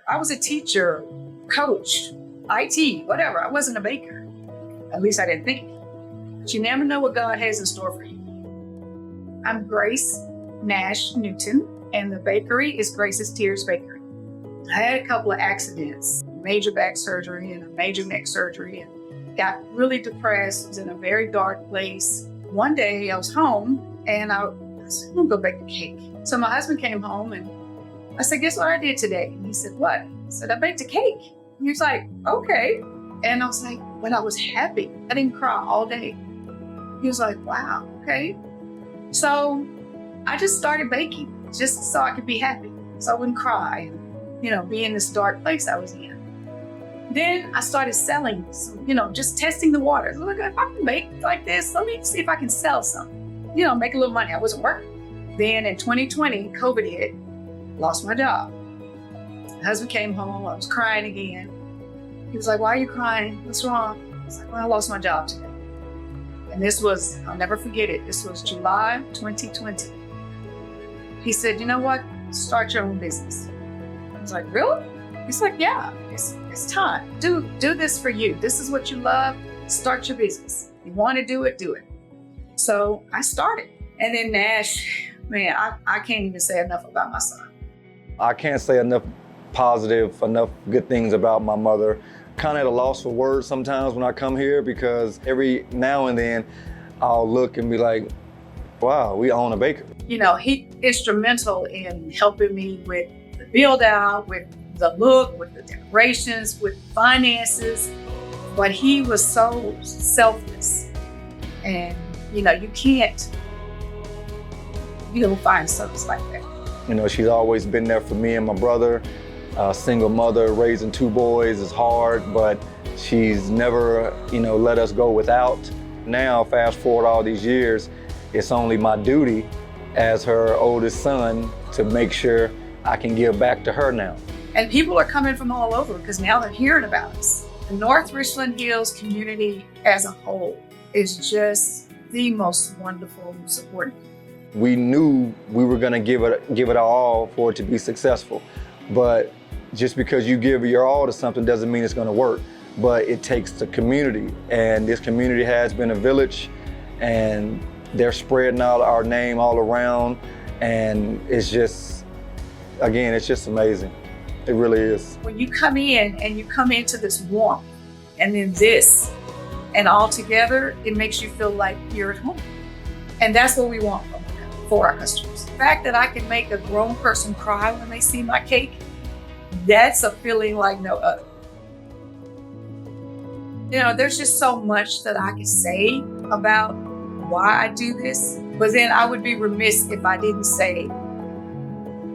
I was a teacher, coach, IT, whatever. I wasn't a baker. At least I didn't think. But you never know what God has in store for you. I'm Grace Nash Newton, and the bakery is Grace's Tears Bakery. I had a couple of accidents, major back surgery and a major neck surgery, and got really depressed, was in a very dark place. One day I was home and I said, I'm gonna go bake a cake. So my husband came home and I said, guess what I did today? And he said, what? I said, I baked a cake. And he was like, okay. And I was like, but I was happy. I didn't cry all day. He was like, wow, okay. So I just started baking just so I could be happy, so I wouldn't cry and, be in this dark place I was in. Then I started selling, just testing the waters. Look, if I can bake like this, let me see if I can sell something, make a little money. I wasn't working. Then in 2020, COVID hit, lost my job. My husband came home, I was crying again. He was like, why are you crying? What's wrong? I was like, well, I lost my job today. And this was, I'll never forget it, this was July 2020. He said, you know what? Start your own business. I was like, really? He's like, yeah, it's time. Do this for you. This is what you love. Start your business. You want to do it, do it. So I started. And then Nash, man, I can't even say enough about my son. I can't say enough good things about my mother. Kind of at a loss for words sometimes when I come here, because every now and then I'll look and be like, wow, we own a bakery. He instrumental in helping me with the build out, with the look, with the decorations, with finances. But he was so selfless. And, you can't, find service like that. She's always been there for me and my brother. Single mother, raising two boys is hard, but she's never, let us go without. Now, fast forward all these years, it's only my duty as her oldest son to make sure I can give back to her now. And people are coming from all over because now they're hearing about us. The North Richland Hills community as a whole is just the most wonderful support. We knew we were gonna give it our all for it to be successful. But just because you give your all to something doesn't mean it's gonna work. But it takes the community, and this community has been a village, and they're spreading out our name all around, and it's just amazing. It really is. When you come in and you come into this warmth, and then this, and all together, it makes you feel like you're at home. And that's what we want for our customers. The fact that I can make a grown person cry when they see my cake, that's a feeling like no other. There's just so much that I can say about why I do this, but then I would be remiss if I didn't say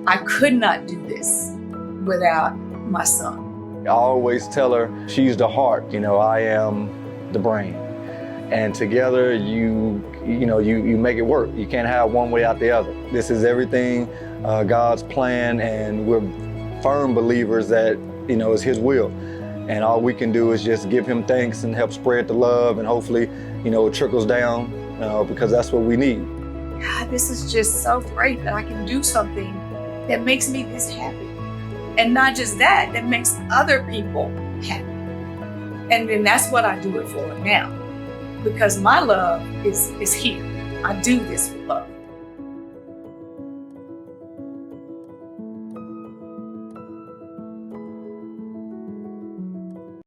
I could not do this without my son. I always tell her she's the heart, I am the brain. And together you make it work. You can't have one without the other. This is everything God's plan, and we're firm believers that is His will. And all we can do is just give Him thanks and help spread the love, and hopefully it trickles down because that's what we need. God, this is just so great that I can do something that makes me this happy. And not just that makes other people happy. And then that's what I do it for now. Because my love is here. I do this with love.